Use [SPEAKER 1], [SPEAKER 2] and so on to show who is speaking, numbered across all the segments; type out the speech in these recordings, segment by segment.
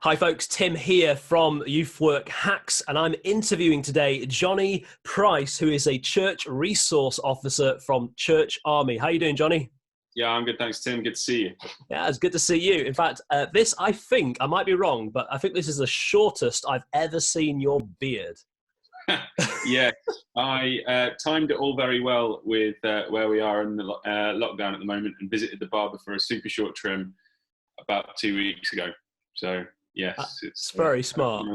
[SPEAKER 1] Hi folks, Tim here from Youth Work Hacks, and I'm interviewing today Jonny Price, who is a church resource officer from Church Army. How are you doing, Jonny?
[SPEAKER 2] Yeah, I'm good, thanks, Tim. Good to see you.
[SPEAKER 1] Yeah, it's good to see you. In fact, this, I think, I might be wrong, but I think this is the shortest I've ever seen your beard.
[SPEAKER 2] Yeah, I timed it all very well with where we are in the lockdown at the moment, and visited the barber for a super short trim about 2 weeks ago. So yes,
[SPEAKER 1] it's very smart.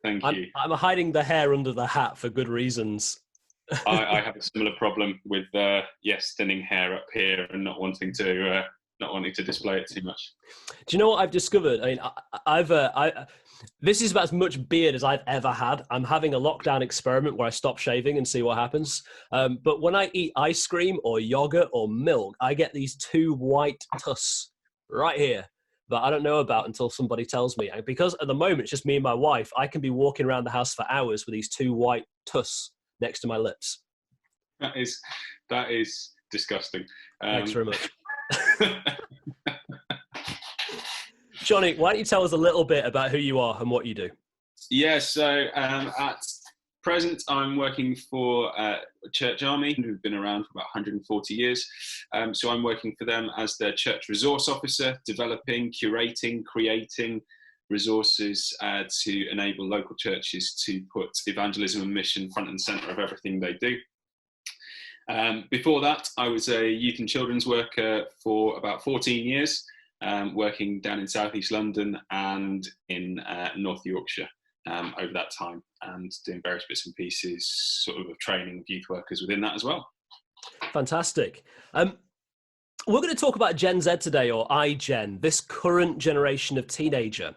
[SPEAKER 2] Thank you.
[SPEAKER 1] I'm hiding the hair under the hat for good reasons.
[SPEAKER 2] I have a similar problem with thinning hair up here and not wanting to display it too much.
[SPEAKER 1] Do you know what I've discovered? I mean, this is about as much beard as I've ever had. I'm having a lockdown experiment where I stop shaving and see what happens. But when I eat ice cream or yogurt or milk, I get these two white tusks right here that I don't know about until somebody tells me. And because at the moment it's just me and my wife, I can be walking around the house for hours with these two white tusks next to my lips.
[SPEAKER 2] That is disgusting.
[SPEAKER 1] Thanks very much. Jonny, why don't you tell us a little bit about who you are and what you do?
[SPEAKER 2] Yeah, so at present I'm working for Church Army, who've been around for about 140 years. So I'm working for them as their church resource officer, developing, curating, creating resources to enable local churches to put evangelism and mission front and centre of everything they do. Before that, I was a youth and children's worker for about 14 years. Working down in southeast London and in North Yorkshire over that time, and doing various bits and pieces sort of training youth workers within that as well.
[SPEAKER 1] Fantastic. We're going to talk about Gen Z today, or iGen, this current generation of teenager.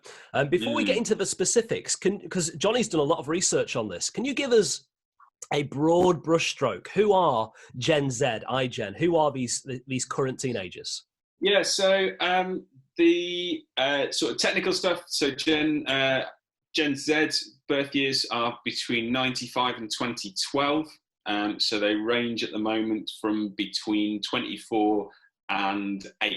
[SPEAKER 1] Before we get into the specifics, because Jonny's done a lot of research on this, can you give us a broad brushstroke? Who are Gen Z, iGen? Who are these current teenagers?
[SPEAKER 2] Yeah, so the sort of technical stuff, so Gen Z birth years are between 95 and 2012. So they range at the moment from between 24 and 8.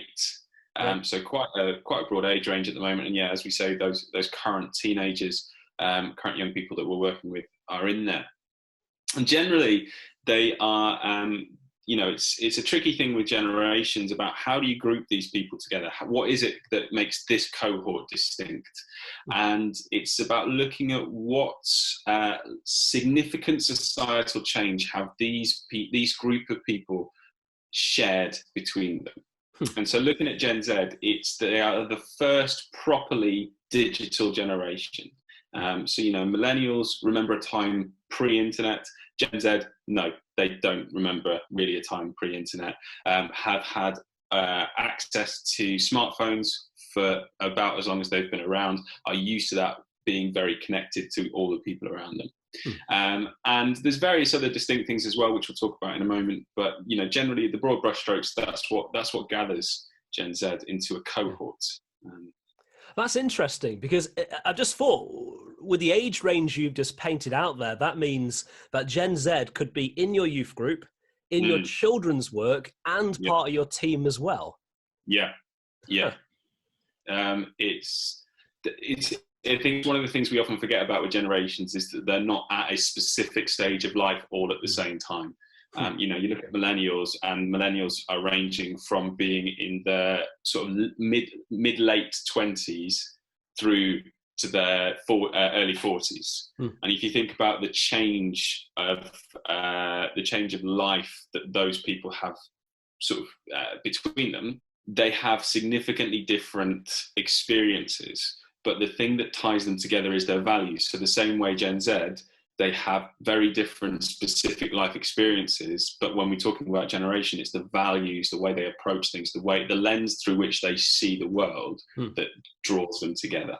[SPEAKER 2] So quite a broad age range at the moment. And yeah, as we say, those current teenagers, current young people that we're working with are in there. And generally, they are... it's a tricky thing with generations about how do you group these people together? What is it that makes this cohort distinct? And it's about looking at what significant societal change have these group of people shared between them. And so looking at Gen Z, they are the first properly digital generation. So, millennials remember a time pre-internet. Gen Z, no, they don't remember really a time pre-internet, have had access to smartphones for about as long as they've been around, are used to that, being very connected to all the people around them. And there's various other distinct things as well, which we'll talk about in a moment. But, generally the broad brushstrokes, that's what gathers Gen Z into a cohort.
[SPEAKER 1] That's interesting, because I just thought, with the age range you've just painted out there, that means that Gen Z could be in your youth group, in your children's work, and part of your team as well. Yeah.
[SPEAKER 2] I think one of the things we often forget about with generations is that they're not at a specific stage of life all at the same time. You look at millennials, and millennials are ranging from being in their sort of mid-late 20s through to their early 40s. And if you think about the change of life that those people have sort of between them, they have significantly different experiences. But the thing that ties them together is their values. So the same way Gen Z, they have very different specific life experiences, but when we're talking about generation, it's the values, the way they approach things, the lens through which they see the world that draws them together.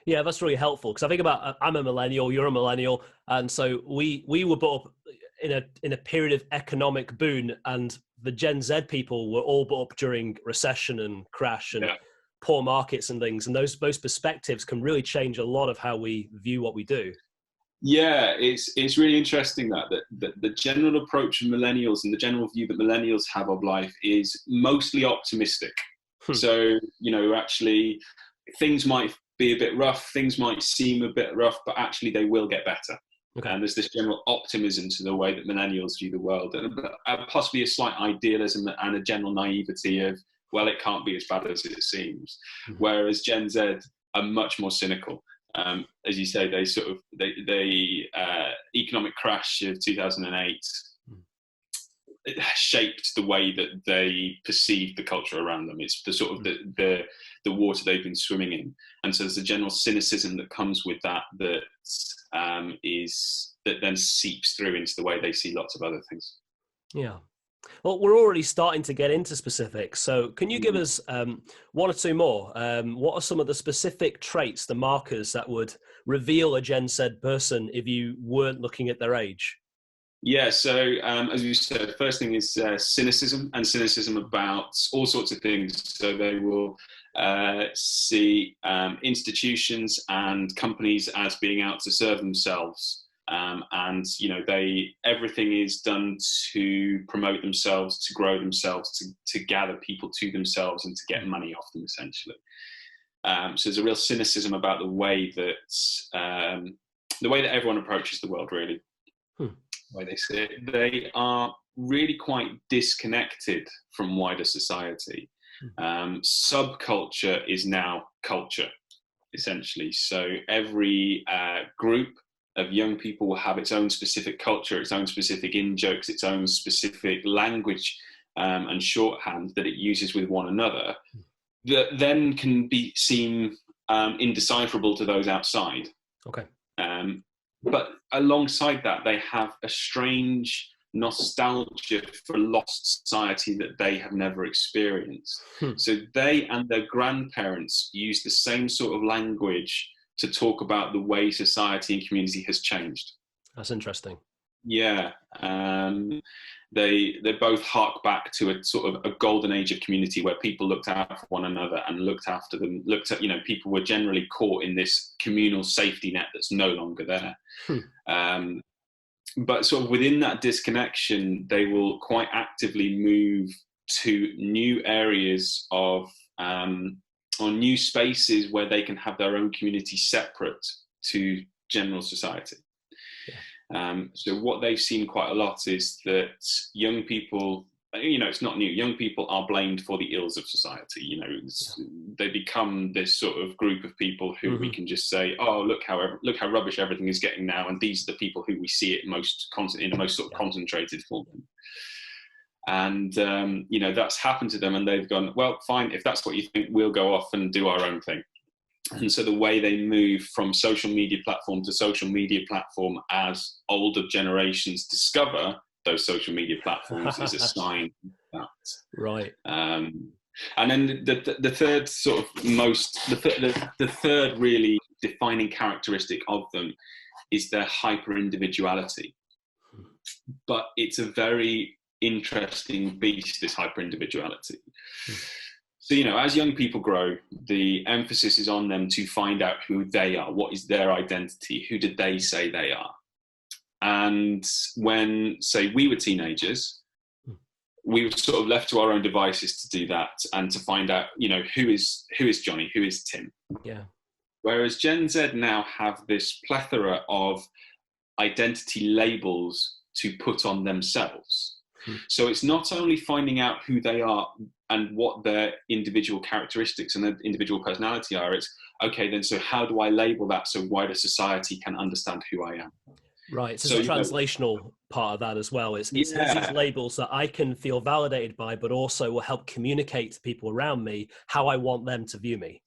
[SPEAKER 1] Yeah, that's really helpful, because I think about, I'm a millennial, you're a millennial, and so we were brought up in a period of economic boom, and the Gen Z people were all brought up during recession and crash and poor markets and things, and those perspectives can really change a lot of how we view what we do.
[SPEAKER 2] Yeah, it's really interesting that the general approach of millennials and the general view that millennials have of life is mostly optimistic. So, actually things might be a bit rough. Things might seem a bit rough, but actually they will get better.
[SPEAKER 1] Okay.
[SPEAKER 2] And there's this general optimism to the way that millennials view the world, and possibly a slight idealism and a general naivety of, well, it can't be as bad as it seems. Mm-hmm. Whereas Gen Z are much more cynical. As you say, the economic crash of 2008 it shaped the way that they perceive the culture around them. It's the sort of the water they've been swimming in, and so there's a general cynicism that comes with that that then seeps through into the way they see lots of other things.
[SPEAKER 1] Yeah. Well, we're already starting to get into specifics. So can you give us one or two more? What are some of the specific traits, the markers that would reveal a Gen Z person if you weren't looking at their age?
[SPEAKER 2] Yeah, so as you said, the first thing is cynicism, and cynicism about all sorts of things. So they will see institutions and companies as being out to serve themselves. And everything is done to promote themselves, to grow themselves, to gather people to themselves, and to get money off them, essentially. So there's a real cynicism about the way that everyone approaches the world, really. The way they see it, they are really quite disconnected from wider society. Subculture is now culture, essentially. So every group of young people will have its own specific culture, its own specific in-jokes, its own specific language and shorthand that it uses with one another, that then can seem indecipherable to those outside.
[SPEAKER 1] Okay.
[SPEAKER 2] But alongside that, they have a strange nostalgia for a lost society that they have never experienced. So they and their grandparents use the same sort of language to talk about the way society and community has changed.
[SPEAKER 1] That's interesting.
[SPEAKER 2] Yeah. They both hark back to a sort of a golden age of community where people looked out for one another and looked after them, people were generally caught in this communal safety net that's no longer there. But sort of within that disconnection, they will quite actively move to new areas of or new spaces where they can have their own community separate to general society. So what they've seen quite a lot is that young people, it's not new. Young people are blamed for the ills of society. They become this sort of group of people who we can just say, "Oh, look how rubbish everything is getting now," and these are the people who we see it in the most sort of concentrated form. And that's happened to them, and they've gone, "Well, fine. If that's what you think, we'll go off and do our own thing." And so the way they move from social media platform to social media platform as older generations discover those social media platforms is a sign of that.
[SPEAKER 1] Right.
[SPEAKER 2] And then the third sort of the third really defining characteristic of them is their hyper individuality. But it's a very interesting beast, this hyper individuality. So, as young people grow, the emphasis is on them to find out who they are, what is their identity, who did they say they are. And when, say, we were teenagers, we were sort of left to our own devices to do that and to find out, who is Jonny, who is Tim.
[SPEAKER 1] Yeah.
[SPEAKER 2] Whereas Gen Z now have this plethora of identity labels to put on themselves. So it's not only finding out who they are and what their individual characteristics and their individual personality are, it's, okay, then so how do I label that so wider society can understand who I am?
[SPEAKER 1] Right, so it's a translational part of that as well. It's these labels that I can feel validated by, but also will help communicate to people around me how I want them to view me.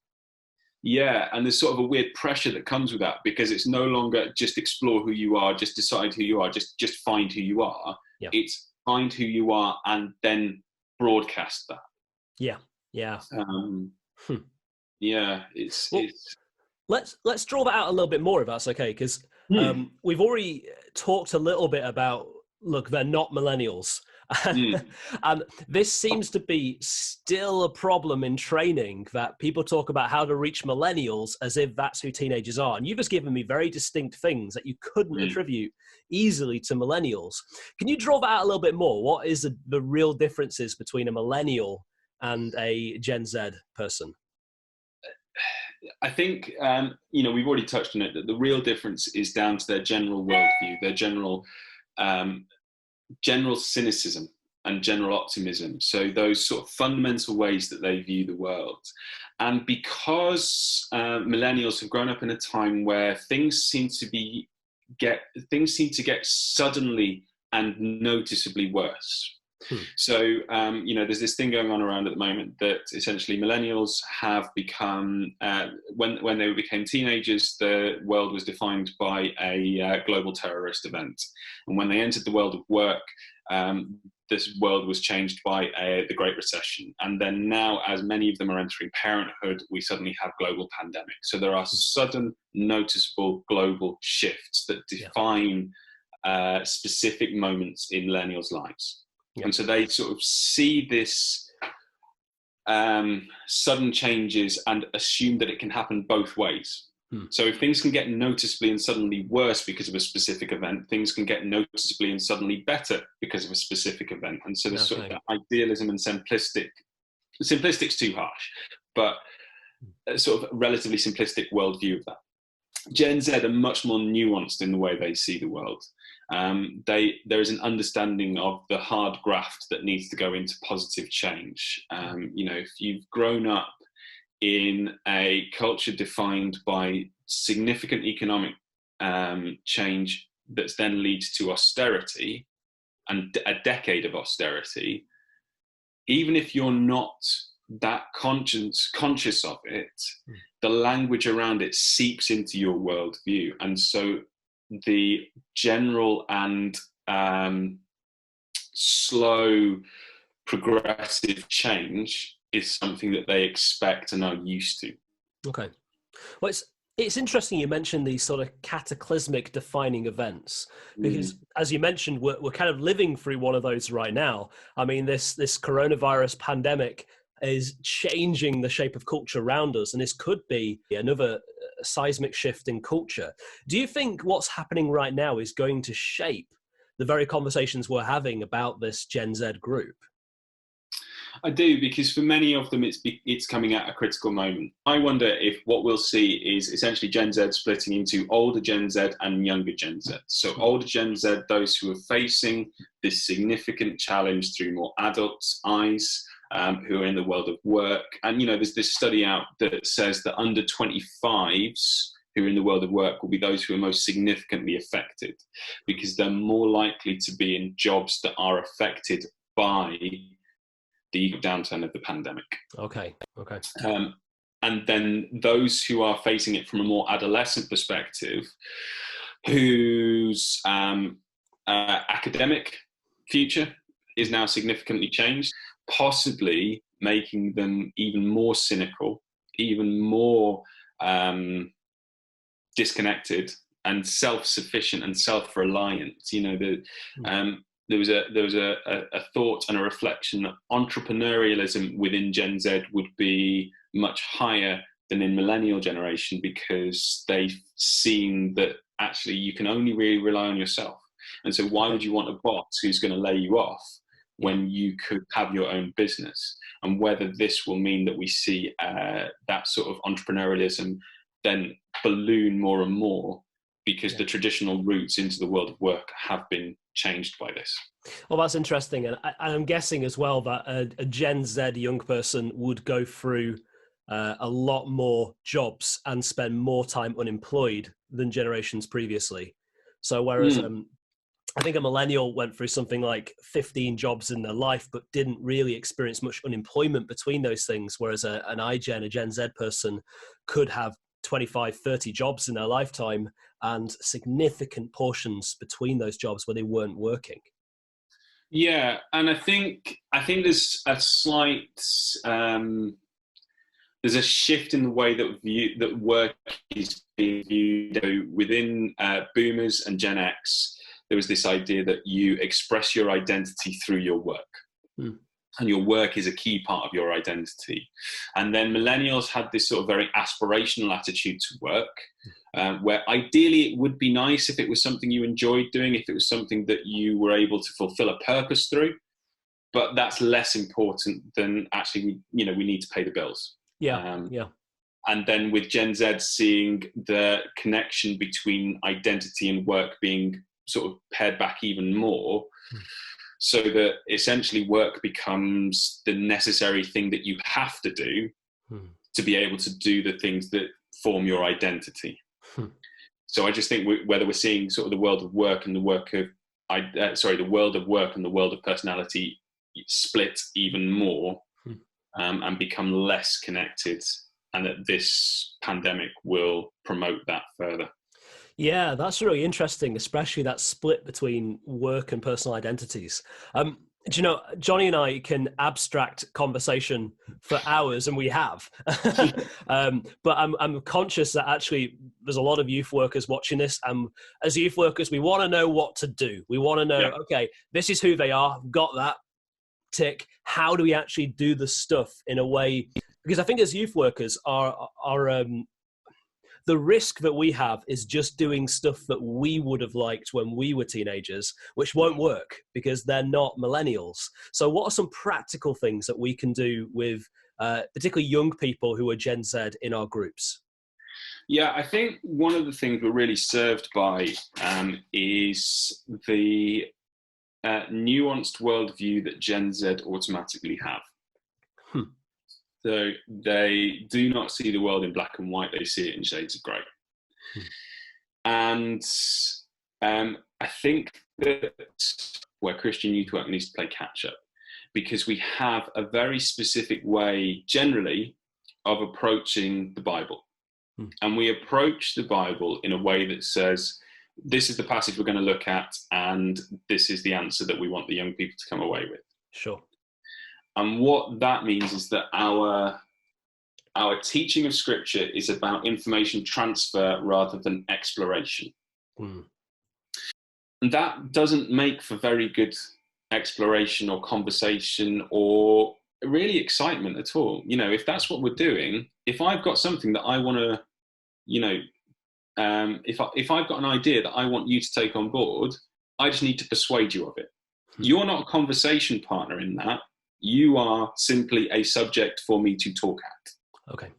[SPEAKER 1] Yeah,
[SPEAKER 2] and there's sort of a weird pressure that comes with that, because it's no longer just explore who you are, just decide who you are, just find who you are.
[SPEAKER 1] Yeah.
[SPEAKER 2] It's find who you are and then broadcast that.
[SPEAKER 1] Yeah. Let's draw that out a little bit more, if that's okay, because we've already talked a little bit about, look, they're not millennials. And this seems to be still a problem in training, that people talk about how to reach millennials as if that's who teenagers are. And you've just given me very distinct things that you couldn't attribute easily to millennials. Can you draw that out a little bit more? What is the real differences between a millennial and a Gen Z person?
[SPEAKER 2] I think, we've already touched on it, that the real difference is down to their general worldview, their general cynicism and general optimism. So those sort of fundamental ways that they view the world. And because millennials have grown up in a time where things seem to get suddenly and noticeably worse. So, there's this thing going on around at the moment that essentially millennials have become, when they became teenagers, the world was defined by a global terrorist event. And when they entered the world of work, this world was changed by the Great Recession. And then now, as many of them are entering parenthood, we suddenly have global pandemic. So there are sudden, noticeable global shifts that define specific moments in millennials' lives. Yeah. And so they sort of see this sudden changes and assume that it can happen both ways. So if things can get noticeably and suddenly worse because of a specific event, things can get noticeably and suddenly better because of a specific event. And so there's sort of that idealism and simplistic's too harsh, but a sort of relatively simplistic worldview of that. Gen Z are much more nuanced in the way they see the world. There is an understanding of the hard graft that needs to go into positive change. If you've grown up in a culture defined by significant economic change that's then leads to austerity and a decade of austerity, even if you're not that conscious of it, the language around it seeps into your worldview. And so the general and slow progressive change is something that they expect and are used to.
[SPEAKER 1] Okay. Well, it's interesting you mentioned these sort of cataclysmic defining events, because as you mentioned, we're kind of living through one of those right now. I mean, this coronavirus pandemic is changing the shape of culture around us, and this could be another seismic shift in culture. Do you think what's happening right now is going to shape the very conversations we're having about this Gen Z group?
[SPEAKER 2] I do, because for many of them, it's coming at a critical moment. I wonder if what we'll see is essentially Gen Z splitting into older Gen Z and younger Gen Z. So older Gen Z, those who are facing this significant challenge through more adults' eyes, who are in the world of work. And, there's this study out that says that under 25s who are in the world of work will be those who are most significantly affected, because they're more likely to be in jobs that are affected by the downturn of the pandemic. Okay. And then those who are facing it from a more adolescent perspective, whose academic future is now significantly changed, possibly making them even more cynical, even more disconnected and self-sufficient and self-reliant. There was a thought and a reflection that entrepreneurialism within Gen Z would be much higher than in millennial generation, because they've seen that actually you can only really rely on yourself. And so why would you want a boss who's going to lay you off when you could have your own business? And whether this will mean that we see that sort of entrepreneurialism then balloon more and more, because the traditional routes into the world of work have been changed by this.
[SPEAKER 1] Well, that's interesting. And I'm guessing as well that a Gen Z young person would go through a lot more jobs and spend more time unemployed than generations previously. So whereas I think a millennial went through something like 15 jobs in their life, but didn't really experience much unemployment between those things, whereas a Gen Z person could have 25, 30 jobs in their lifetime and significant portions between those jobs where they weren't working.
[SPEAKER 2] Yeah, and I think there's a slight there's a shift in the way that work is being viewed. Within boomers and Gen X, there was this idea that you express your identity through your work. And your work is a key part of your identity. And then millennials had this sort of very aspirational attitude to work, where ideally it would be nice if it was something you enjoyed doing, if it was something that you were able to fulfill a purpose through. But that's less important than actually, we need to pay the bills.
[SPEAKER 1] Yeah.
[SPEAKER 2] and then with Gen Z seeing the connection between identity and work being sort of pared back even more, so that essentially work becomes the necessary thing that you have to do to be able to do the things that form your identity. So I just think whether we're seeing sort of the world of work and the work of the world of work and the world of personality split even more, and become less connected, and that this pandemic will promote that further.
[SPEAKER 1] Yeah, that's really interesting, especially that split between work and personal identities. Do you know, Jonny and I can abstract conversation for hours, and we have. But I'm conscious that actually there's a lot of youth workers watching this. And as youth workers, we want to know what to do. We want to know, okay, this is who they are. Got that. Tick. How do we actually do the stuff in a way? Because I think as youth workers, the risk that we have is just doing stuff that we would have liked when we were teenagers, which won't work because they're not millennials. So what are some practical things that we can do with particularly young people who are Gen Z in our groups?
[SPEAKER 2] Yeah, I think one of the things we're really served by is the nuanced worldview that Gen Z automatically have. So they do not see the world in black and white, they see it in shades of grey. And I think that where Christian youth work needs to play catch up, because we have a very specific way generally of approaching the Bible. And we approach the Bible in a way that says, this is the passage we're going to look at, and this is the answer that we want the young people to come away with.
[SPEAKER 1] Sure. And
[SPEAKER 2] what that means is that our teaching of Scripture is about information transfer rather than exploration. And that doesn't make for very good exploration or conversation or really excitement at all. You know, if that's what we're doing, if I've got something that I want to, you know, if I've got an idea that I want you to take on board, I just need to persuade you of it. You're not a conversation partner in that. You are simply a subject for me to talk at.
[SPEAKER 1] Okay.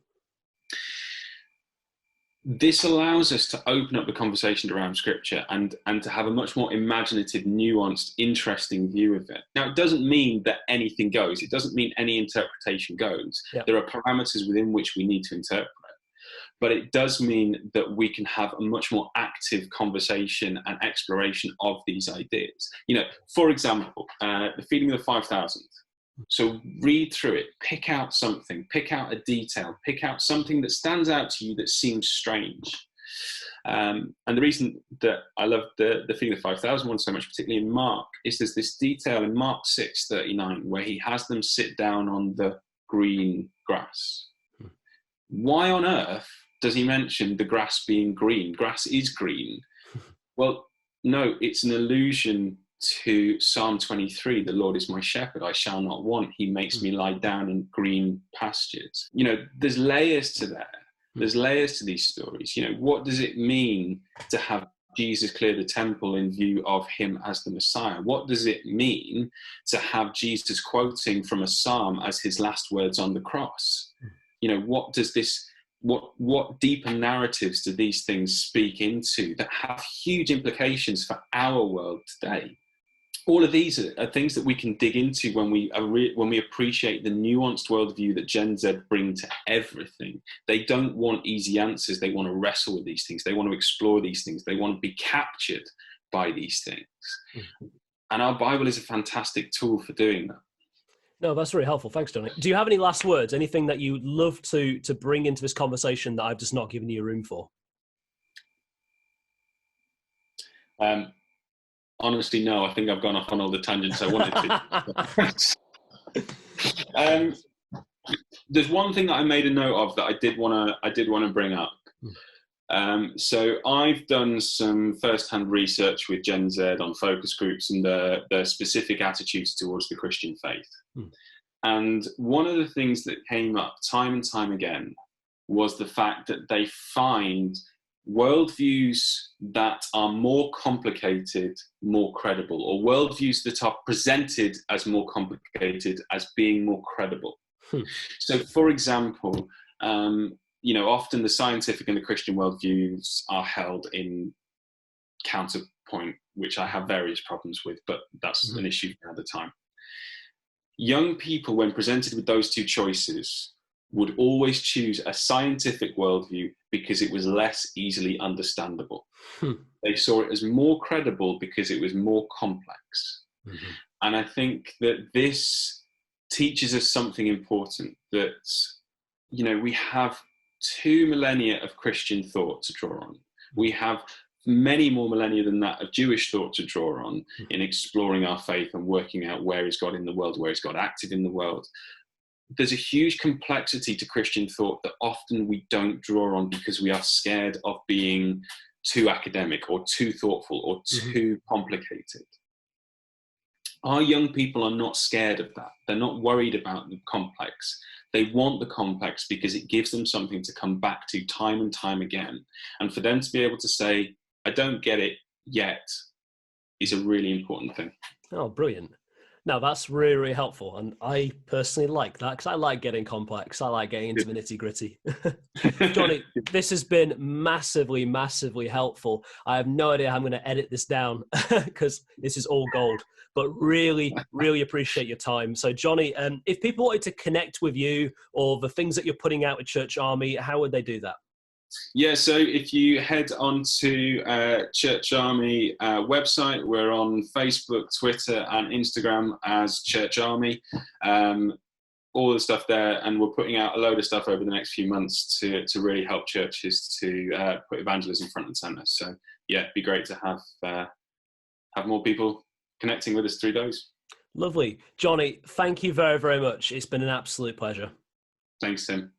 [SPEAKER 2] This allows us to open up the conversation around Scripture and to have a much more imaginative, nuanced, interesting view of it. Now, it doesn't mean that anything goes. It doesn't mean any interpretation goes.
[SPEAKER 1] Yep.
[SPEAKER 2] There are parameters within which we need to interpret. But it does mean that we can have a much more active conversation and exploration of these ideas. You know, for example, the feeding of the 5,000. So read through it, pick out something, pick out a detail, pick out something that stands out to you that seems strange. And the reason that I love the feeding of the 5,000 one so much, particularly in Mark, is there's this detail in Mark 6:39 where he has them sit down on the green grass. Why on earth does he mention the grass being green? Grass is green. Well, no, it's an allusion to Psalm 23, the Lord is my shepherd, I shall not want. He makes me lie down in green pastures. You know, there's layers to that. There's layers to these stories. You know, what does it mean to have Jesus clear the temple in view of him as the Messiah? What does it mean to have Jesus quoting from a psalm as his last words on the cross? You know, what does this, what deeper narratives do these things speak into that have huge implications for our world today? All of these are things that we can dig into when we appreciate the nuanced worldview that Gen Z bring to everything. They don't want easy answers. They want to wrestle with these things. They want to explore these things. They want to be captured by these things. And our Bible is a fantastic tool for doing that.
[SPEAKER 1] No, that's really helpful. Thanks, Jonny. Do you have any last words? Anything that you'd love to bring into this conversation that I've just not given you room for?
[SPEAKER 2] Honestly, no. I think I've gone off on all the tangents I wanted to. There's one thing that I made a note of that I did want to bring up. So I've done some first-hand research with Gen Z on focus groups and their specific attitudes towards the Christian faith. And one of the things that came up time and time again was the fact that they find worldviews that are more complicated, more credible, or worldviews that are presented as more complicated as being more credible. So, for example, often the scientific and the Christian worldviews are held in counterpoint, which I have various problems with, but that's an issue for another time. Young people, when presented with those two choices, would always choose a scientific worldview because it was less easily understandable. They saw it as more credible because it was more complex. And I think that this teaches us something important, that, we have 2 millennia of Christian thought to draw on. We have many more millennia than that of Jewish thought to draw on in exploring our faith and working out where is God in the world, where is God active in the world. There's a huge complexity to Christian thought that often we don't draw on because we are scared of being too academic or too thoughtful or too complicated. Our young people are not scared of that. They're not worried about the complex. They want the complex because it gives them something to come back to time and time again. And for them to be able to say, I don't get it yet, is a really important thing.
[SPEAKER 1] Oh, brilliant. Now, that's really, really helpful. And I personally like that because I like getting complex. I like getting into the nitty gritty. Jonny, this has been massively, massively helpful. I have no idea how I'm going to edit this down because this is all gold, but really, really appreciate your time. So Jonny, if people wanted to connect with you or the things that you're putting out at Church Army, how would they do that?
[SPEAKER 2] Yeah, so if you head on to Church Army website, we're on Facebook, Twitter and Instagram as Church Army. All the stuff there, and we're putting out a load of stuff over the next few months to really help churches to put evangelism front and centre. So yeah, it'd be great to have more people connecting with us through those.
[SPEAKER 1] Lovely. Jonny, thank you very, very much. It's been an absolute pleasure.
[SPEAKER 2] Thanks, Tim.